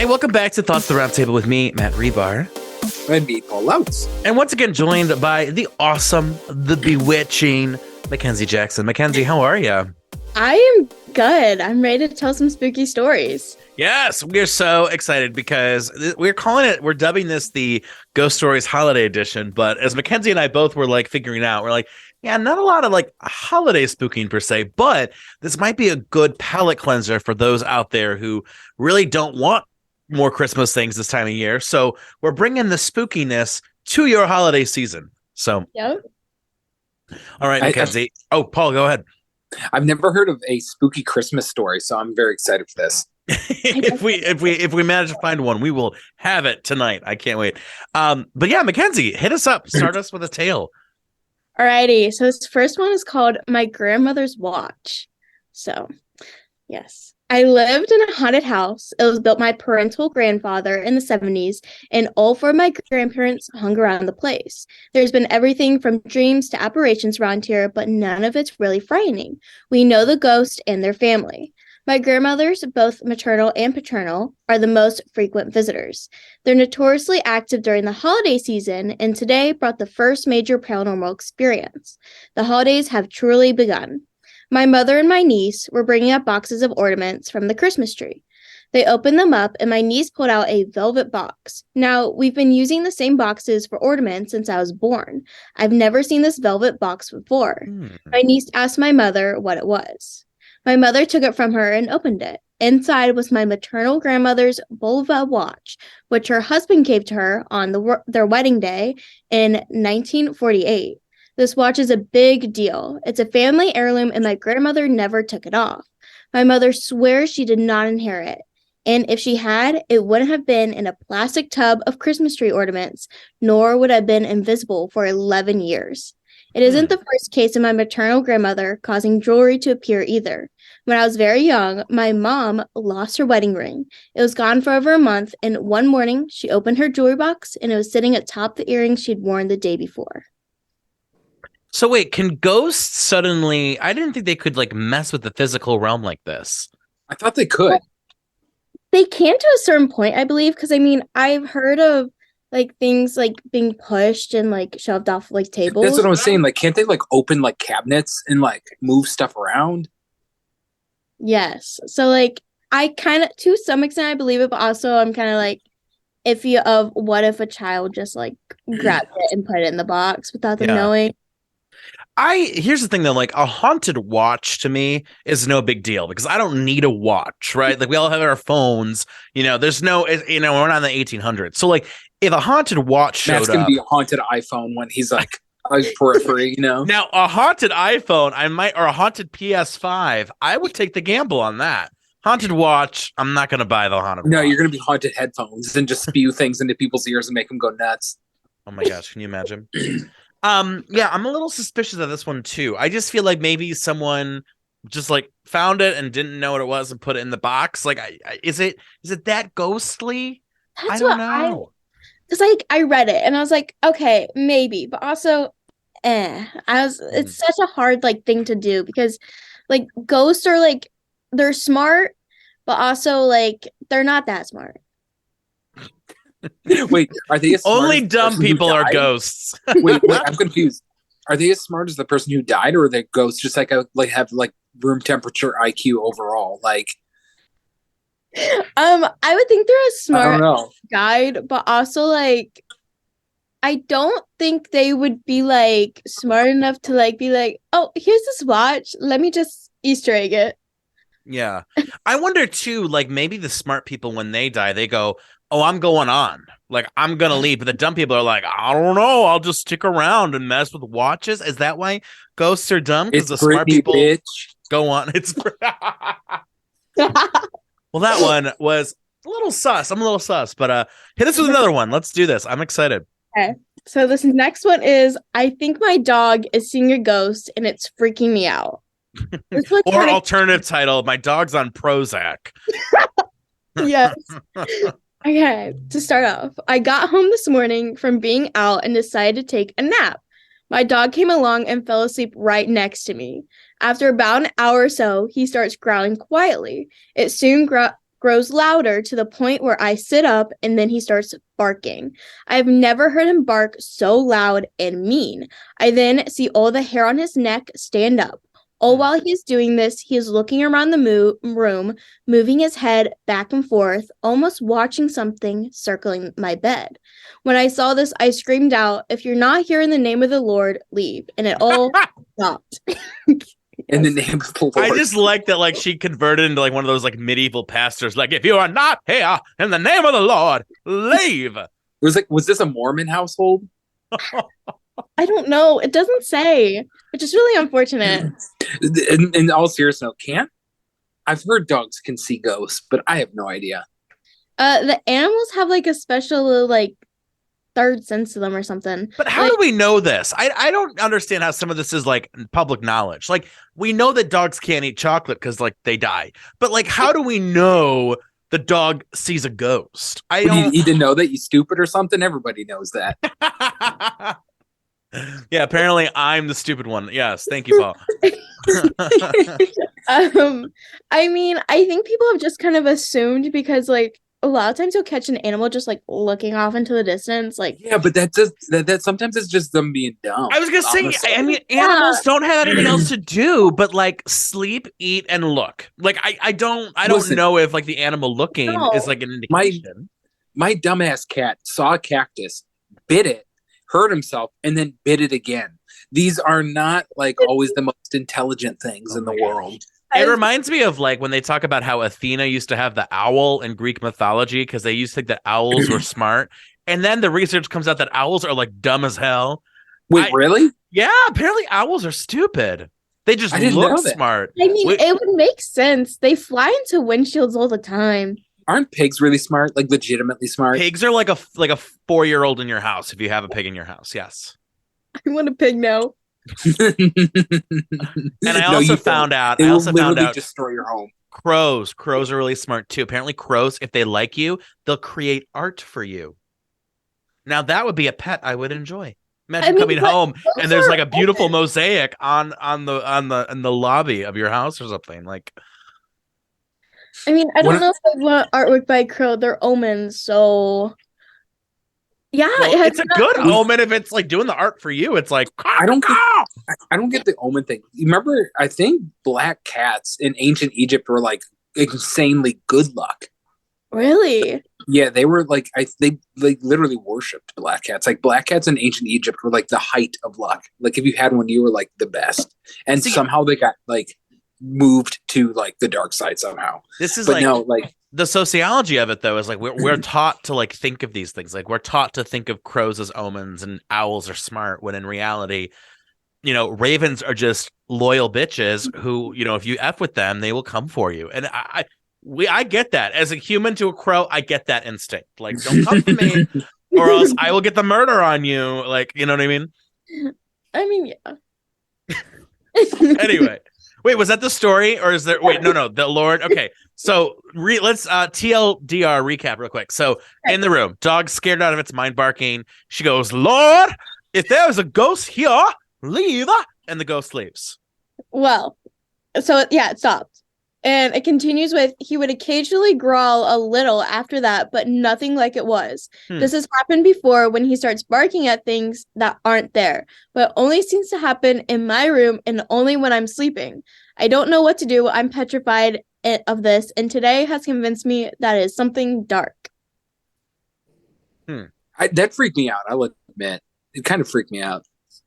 welcome back to Thoughts at the Roundtable with me, Matt Rebar. And me, Paul Loutz. And once again, joined by the awesome, the bewitching Mackenzie Jackson. Mackenzie, how are you? I am good. I'm ready to tell some spooky stories. Yes, we're so excited because we're dubbing this the Ghost Stories Holiday Edition. But as Mackenzie and I both were like figuring out, we're like, yeah, not a lot of like holiday spooking per se, but this might be a good palate cleanser for those out there who really don't want more Christmas things this time of year. So we're bringing the spookiness to your holiday season. So, Yep. All right, Mackenzie. Paul, go ahead. I've never heard of a spooky Christmas story, so I'm very excited for this. if we manage to find one, we will have it tonight. I can't wait. But yeah, Mackenzie, hit us up. Start us with a tale. Alrighty. So this first one is called My Grandmother's Watch. So, yes. I lived in a haunted house. It was built by my parental grandfather in the 70s, and all four of my grandparents hung around the place. There's been everything from dreams to apparitions around here, but none of it's really frightening. We know the ghost and their family. My grandmothers, both maternal and paternal, are the most frequent visitors. They're notoriously active during the holiday season, and today brought the first major paranormal experience. The holidays have truly begun. My mother and my niece were bringing up boxes of ornaments from the Christmas tree. They opened them up, and my niece pulled out a velvet box. Now, we've been using the same boxes for ornaments since I was born. I've never seen this velvet box before. My niece asked my mother what it was. My mother took it from her and opened it. Inside was my maternal grandmother's Bulva watch, which her husband gave to her on their wedding day in 1948. This watch is a big deal. It's a family heirloom, and my grandmother never took it off. My mother swears she did not inherit, and if she had, it wouldn't have been in a plastic tub of Christmas tree ornaments, nor would have been invisible for 11 years. It isn't the first case of my maternal grandmother causing jewelry to appear either. When I was very young, my mom lost her wedding ring. It was gone for over a month, and one morning, she opened her jewelry box, and it was sitting atop the earrings she'd worn the day before. So wait, can ghosts suddenly... I didn't think they could like mess with the physical realm like this. I thought they could. They can to a certain point, I believe, because I mean, I've heard of like things like being pushed and like shoved off like tables. That's what I was saying. Like, can't they like open like cabinets and like move stuff around? Yes. So like I kind of, to some extent, I believe it, but also I'm kind of like iffy of what if a child just like grabbed it and put it in the box without them knowing. Here's the thing though, like a haunted watch to me is no big deal because I don't need a watch, right? Like we all have our phones, there's no, we're not in the 1800s. So like if a haunted watch showed Matt's up. That's going to be a haunted iPhone when he's like on his periphery, Now a haunted iPhone, or a haunted PS5, I would take the gamble on that. Haunted watch, I'm not going to buy the haunted watch. No, you're going to be haunted headphones and just spew things into people's ears and make them go nuts. Oh my gosh, can you imagine? Yeah, I'm a little suspicious of this one too. I just feel like maybe someone just like found it and didn't know what it was and put it in the box. Like, is it that ghostly? I don't know. It's like I read it and I was like, okay, maybe, but also, it's such a hard like thing to do because like ghosts are like they're smart, but also like they're not that smart. Wait, are they as smart only as the dumb person who people are died? Ghosts? wait, I'm confused. Are they as smart as the person who died, or are they ghosts just like have like room temperature IQ overall? Like, I would think they're as smart I don't know. as died, but also like I don't think they would be like smart enough to like be like, oh, here's this watch, let me just Easter egg it. Yeah. I wonder too, like maybe the smart people when they die, they go, oh, I'm going on. Like, I'm going to leave. But the dumb people are like, I don't know. I'll just stick around and mess with watches. Is that why ghosts are dumb? Because the smart people go on. It's well, that one was a little sus. I'm a little sus. But hit us with another one. Let's do this. I'm excited. Okay. So this next one is, I think my dog is seeing a ghost and it's freaking me out. Or alternative title, my dog's on Prozac. Yes. Okay, to start off, I got home this morning from being out and decided to take a nap. My dog came along and fell asleep right next to me. After about an hour or so, he starts growling quietly. It soon grows louder to the point where I sit up and then he starts barking. I've never heard him bark so loud and mean. I then see all the hair on his neck stand up. All while he's doing this, he is looking around the room, moving his head back and forth, almost watching something circling my bed. When I saw this, I screamed out, "If you're not here in the name of the Lord, leave." And it all stopped. In the name of the Lord. I just like that, like, she converted into like one of those like medieval pastors. Like, if you are not here in the name of the Lord, leave. It was like, was this a Mormon household? I don't know. It doesn't say, which is really unfortunate. In all seriousness, I've heard dogs can see ghosts, but I have no idea. The animals have like a special like third sense to them or something. But how like, do we know this? I don't understand how some of this is like public knowledge. Like, we know that dogs can't eat chocolate because like they die. But like, how do we know the dog sees a ghost? You need to know that, you stupid or something. Everybody knows that. Yeah, apparently I'm the stupid one. Yes, thank you, Paul. I mean, I think people have just kind of assumed because like a lot of times you'll catch an animal just like looking off into the distance, like Yeah, but that sometimes it's just them being dumb. I was gonna say, honestly. I mean, animals don't have anything else to do but like sleep, eat, and look. Like, I don't Listen, know if like the animal looking No. is like an indication. My dumbass cat saw a cactus, bit it, hurt himself, and then bit it again. These are not like always the most intelligent things in the world. It reminds me of like when they talk about how Athena used to have the owl in Greek mythology because they used to think that owls were smart. And then the research comes out that owls are like dumb as hell. Wait, really? Yeah, apparently owls are stupid. They just I didn't look know that. smart. I mean, it would make sense. They fly into windshields all the time. Aren't pigs really smart? Like legitimately smart? Pigs are like a 4-year-old in your house if you have a pig in your house. Yes. I want a pig now. And I also found out. They will literally destroy your home. Crows are really smart too. Apparently, crows, if they like you, they'll create art for you. Now that would be a pet I would enjoy. Imagine coming home and there's like a beautiful mosaic in the lobby of your house or something. Like, I mean, I don't know if I want artwork by a crow. They're omens, so yeah, well, it's a good omen if it's like doing the art for you. It's like, I don't get the omen thing. You remember? I think black cats in ancient Egypt were like insanely good luck. Really? Yeah, they were like they literally worshipped black cats. Like black cats in ancient Egypt were like the height of luck. Like if you had one, you were like the best. And somehow they got like moved to like the dark side somehow. This is the sociology of it though is like we're taught to like think of these things. Like we're taught to think of crows as omens and owls are smart when in reality, ravens are just loyal bitches who, if you F with them, they will come for you. And I get that. As a human to a crow, I get that instinct. Like, don't come for me or else I will get the murder on you. Like, you know what I mean? I mean, yeah. Anyway. Wait, was that the story or is there no, the Lord. Okay. So let's TLDR recap real quick. So in the room, dog scared out of its mind barking. She goes, "Lord, if there's a ghost here, leave." And the ghost leaves. Well, so yeah, it stopped. And it continues with, he would occasionally growl a little after that, but nothing like it was. This has happened before when he starts barking at things that aren't there, but only seems to happen in my room and only when I'm sleeping. I don't know what to do. I'm petrified of this, and today has convinced me that it is something dark. That freaked me out, I'll admit. It kind of freaked me out.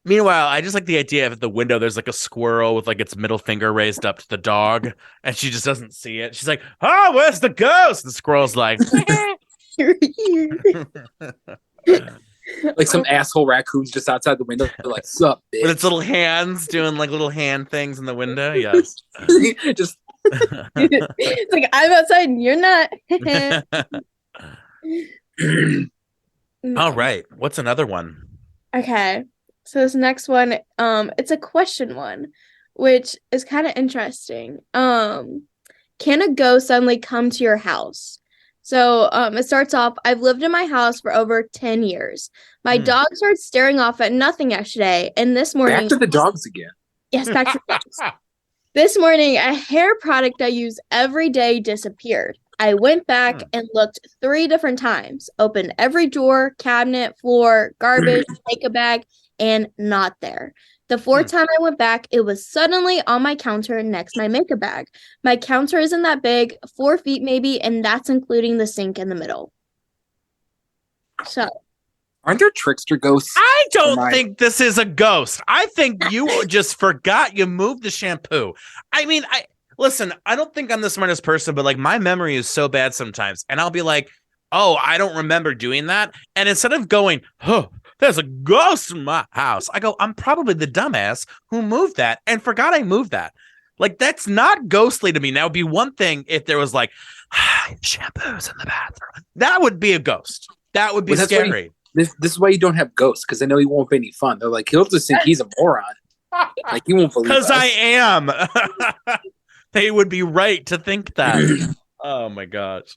Meanwhile, I just like the idea of at the window, there's like a squirrel with like its middle finger raised up to the dog, and she just doesn't see it. She's like, "Oh, where's the ghost?" The squirrel's like, like some asshole raccoon's just outside the window. They're like, "Sup, bitch?" With its little hands doing like little hand things in the window. Yes. Just it's like, I'm outside and you're not. All right. What's another one? Okay. So this next one, it's a question one, which is kind of interesting. Can a ghost suddenly come to your house? So it starts off, I've lived in my house for over 10 years. My dog started staring off at nothing yesterday, and this morning... Back to the dogs again. Yes, back to the dogs. This morning, a hair product I use every day disappeared. I went back and looked 3 different times, opened every drawer, cabinet, floor, garbage, makeup bag, and not there. The 4th time I went back, it was suddenly on my counter next to my makeup bag. My counter isn't that big, 4 feet maybe, and that's including the sink in the middle. So, aren't there trickster ghosts? I don't think this is a ghost. I think you just forgot you moved the shampoo. I mean, listen, I don't think I'm the smartest person, but like my memory is so bad sometimes. And I'll be like, oh, I don't remember doing that. And instead of going, oh, there's a ghost in my house, I go, I'm probably the dumbass who moved that and forgot I moved that. Like, that's not ghostly to me. Now, it'd be one thing if there was like, shampoos in the bathroom. That would be a ghost. That would be scary. This is why you don't have ghosts, because I know he won't be any fun. They're like, he'll just think he's a moron. Like, he won't believe us. Because I am. They would be right to think that. Oh my gosh.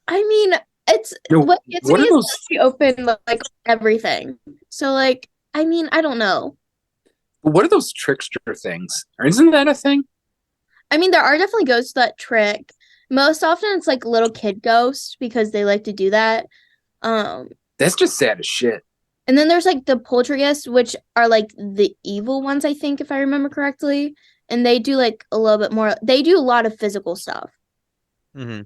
I mean, it's what gets me is that we open like everything. So like, I mean, I don't know. What are those trickster things? Or isn't that a thing? I mean, there are definitely ghosts that trick. Most often it's like little kid ghosts because they like to do that. That's just sad as shit. And then there's like the poltergeists, which are like the evil ones, I think, if I remember correctly. And they do like a little bit more. They do a lot of physical stuff. Mm-hmm.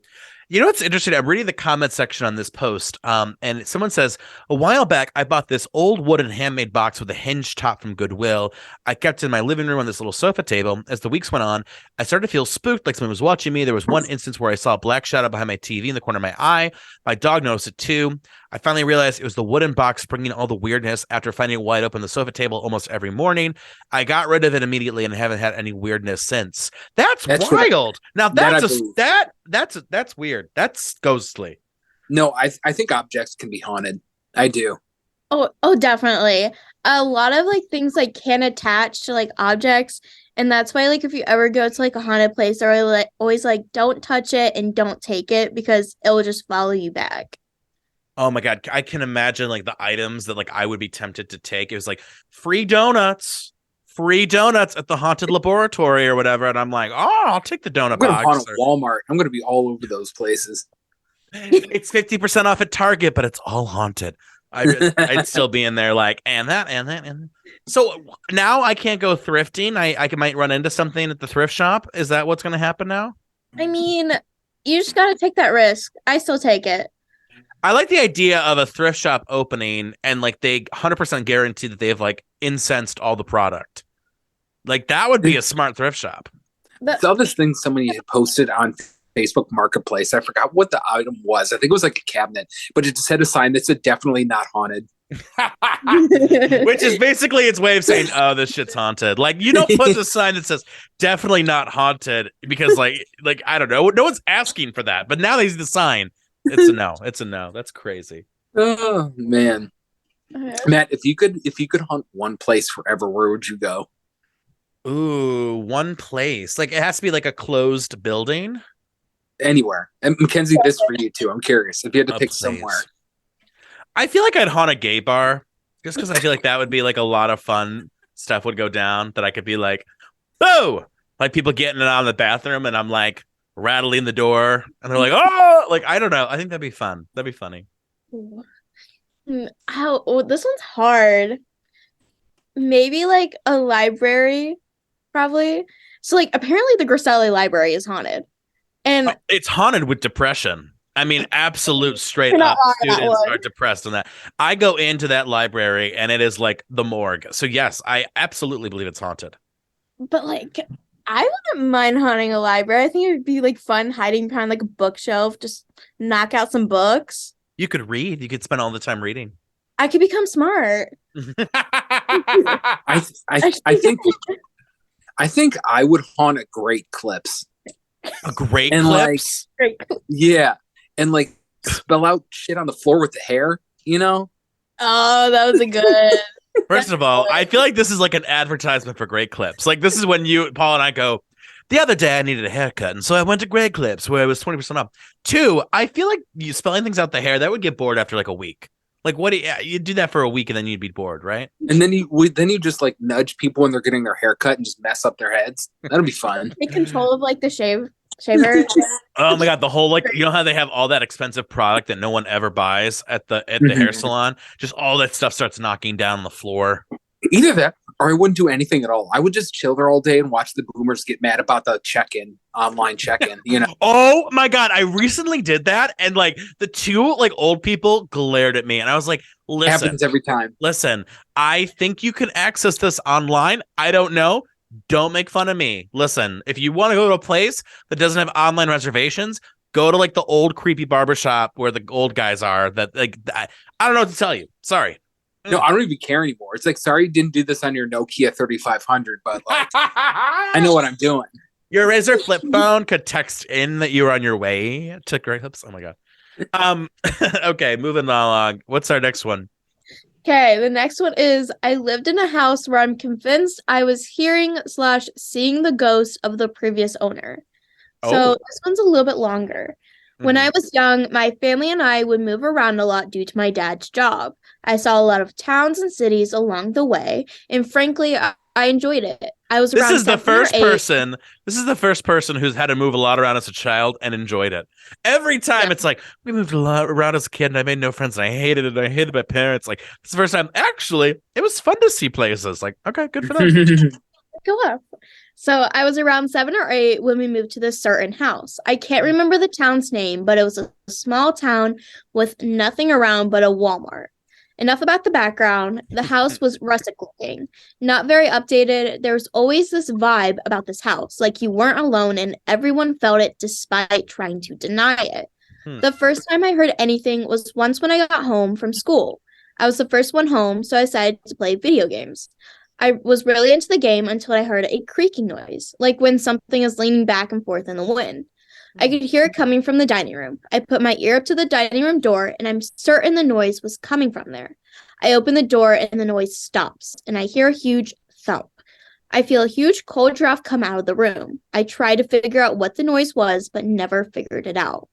You know what's interesting? I'm reading the comment section on this post, and someone says, a while back, I bought this old wooden handmade box with a hinged top from Goodwill. I kept it in my living room on this little sofa table. As the weeks went on, I started to feel spooked, like someone was watching me. There was one instance where I saw a black shadow behind my TV in the corner of my eye. My dog noticed it too. I finally realized it was the wooden box bringing all the weirdness after finding it wide open on the sofa table almost every morning. I got rid of it immediately and haven't had any weirdness since. That's wild. Now that's weird. That's ghostly. No, I think objects can be haunted. I do. Oh, definitely. A lot of like things like can attach to like objects, and that's why like if you ever go to like a haunted place, they're like always like don't touch it and don't take it because it will just follow you back. Oh my God. I can imagine like the items that like I would be tempted to take. It was like free donuts at the haunted laboratory or whatever. And I'm like, oh, I'll take the donut box. I'm going to Walmart. I'm going to be all over those places. It's 50% off at Target, but it's all haunted. I'd still be in there like, and that. So now I can't go thrifting. I might run into something at the thrift shop. Is that what's going to happen now? I mean, you just got to take that risk. I still take it. I like the idea of a thrift shop opening and like they 100% guarantee that they've like incensed all the product. Like that would be a smart thrift shop. I saw this thing somebody had posted on Facebook Marketplace. I forgot what the item was. I think it was like a cabinet, but it just had a sign that said definitely not haunted. Which is basically its way of saying, oh, this shit's haunted. Like you don't put the sign that says definitely not haunted because like I don't know. No one's asking for that, but now they see the sign. It's a no. It's a no. That's crazy. Oh man, Matt, if you could hunt one place forever, where would you go? Ooh, one place. Like it has to be like a closed building. Anywhere. And Mackenzie, this for you too. I'm curious if you had to pick somewhere. I feel like I'd haunt a gay bar just because I feel like that would be like a lot of fun stuff would go down that I could be like, oh, like people getting it out of the bathroom and I'm like rattling the door and they're like, oh, like I don't know. I think that'd be fun. That'd be funny. This one's hard. Maybe like a library, probably. So like apparently the Griselli Library is haunted. And it's haunted with depression. I mean, absolute straight up students are depressed on that. I go into that library and it is like the morgue. So yes, I absolutely believe it's haunted. But like I wouldn't mind haunting a library. I think it would be like fun hiding behind like a bookshelf, just knock out some books. You could read. You could spend all the time reading. I could become smart. I think I would haunt a Great Clips. A Great Clips? Like, yeah. And like spell out shit on the floor with the hair, you know? Oh, that was a good. First of all, I feel like this is like an advertisement for Great Clips. Like this is when Paul and I go, the other day I needed a haircut, and so I went to Great Clips where it was 20% off. 2, I feel like you spelling things out the hair, that would get bored after like a week. Like what you do that for a week and then you'd be bored, right? And then you just like nudge people when they're getting their haircut and just mess up their heads. That'll be fun. Take control of like the shave Shaver. Oh my god, the whole like you know how they have all that expensive product that no one ever buys at the hair salon? Just all that stuff starts knocking down on the floor. Either that, or I wouldn't do anything at all. I would just chill there all day and watch the boomers get mad about the online check-in. Oh my god, I recently did that, and like the two like old people glared at me, and I was like, "Listen, happens every time. Listen, I think you can access this online. I don't know. Don't make fun of me. Listen, if you want to go to a place that doesn't have online reservations, go to like the old creepy barbershop where the old guys are. That like I don't know what to tell you. Sorry. No, I don't even care anymore. It's like, sorry, you didn't do this on your Nokia 3500, but like, I know what I'm doing. Your Razor flip phone could text in that you were on your way to Great Clips. Oh my god. Okay, moving along. What's our next one? Okay, the next one is I lived in a house where I'm convinced I was hearing/seeing the ghost of the previous owner. So this one's a little bit longer. When I was young, my family and I would move around a lot due to my dad's job. I saw a lot of towns and cities along the way, and frankly, I enjoyed it. I was around This is the 7 or 8. This is the first person who's had to move a lot around as a child and enjoyed it. Every time it's like we moved a lot around as a kid and I made no friends and I hated it. I hated my parents. Like it's the first time. Actually, it was fun to see places. Like okay, good for them. Go up. So I was around 7 or 8 when we moved to this certain house. I can't remember the town's name, but it was a small town with nothing around but a Walmart. Enough about the background. The house was rustic looking, not very updated. There was always this vibe about this house, like you weren't alone and everyone felt it despite trying to deny it. The first time I heard anything was once when I got home from school. I was the first one home, so I decided to play video games. I was really into the game until I heard a creaking noise, like when something is leaning back and forth in the wind. I could hear it coming from the dining room. I put my ear up to the dining room door, and I'm certain the noise was coming from there. I open the door, and the noise stops, and I hear a huge thump. I feel a huge cold draft come out of the room. I tried to figure out what the noise was, but never figured it out.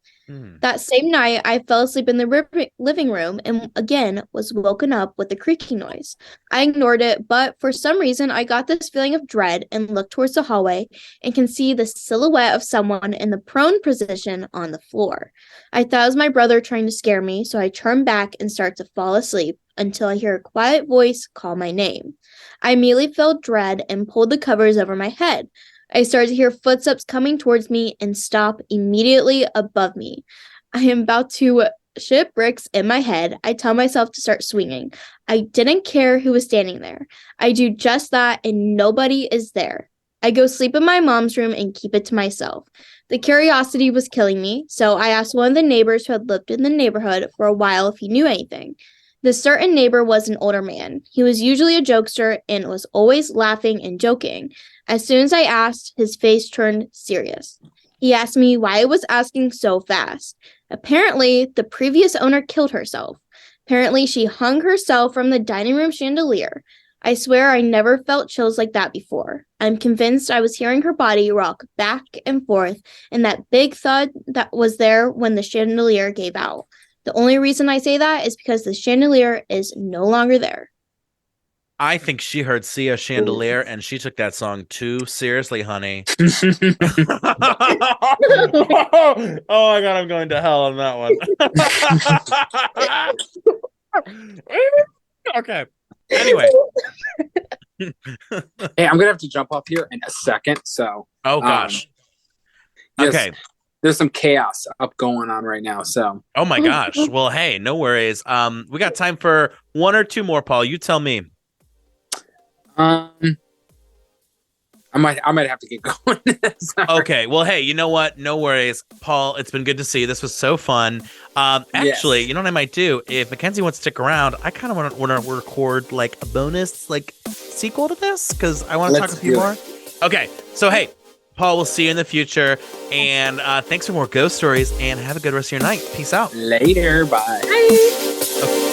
That same night, I fell asleep in the living room and again was woken up with the creaking noise. I ignored it, but for some reason, I got this feeling of dread and looked towards the hallway and can see the silhouette of someone in the prone position on the floor. I thought it was my brother trying to scare me, so I turned back and started to fall asleep until I hear a quiet voice call my name. I immediately felt dread and pulled the covers over my head. I started to hear footsteps coming towards me and stop immediately above me. I am about to shit bricks in my head. I tell myself to start swinging. I didn't care who was standing there. I do just that and nobody is there. I go sleep in my mom's room and keep it to myself. The curiosity was killing me, so I asked one of the neighbors who had lived in the neighborhood for a while if he knew anything. This certain neighbor was an older man. He was usually a jokester and was always laughing and joking. As soon as I asked, his face turned serious. He asked me why I was asking so fast. Apparently, the previous owner killed herself. Apparently, she hung herself from the dining room chandelier. I swear I never felt chills like that before. I'm convinced I was hearing her body rock back and forth and that big thud that was there when the chandelier gave out. The only reason I say that is because the chandelier is no longer there. I think she heard Sia Chandelier and she took that song too seriously, honey. Oh my god, I'm going to hell on that one. Okay. Anyway. Hey, I'm gonna have to jump off here in a second. So oh gosh. Yes, okay. There's some chaos up going on right now. So oh my gosh. Well, hey, no worries. We got time for one or two more, Paul. You tell me. I might have to get going. Okay. Well, hey, you know what? No worries, Paul. It's been good to see you. This was so fun. Actually, you know what I might do? If Mackenzie wants to stick around, I kind of want to record like a bonus like sequel to this because I want to talk a few more. Okay. So hey, Paul, we'll see you in the future. And thanks for more ghost stories and have a good rest of your night. Peace out. Later. Bye. Bye. Okay.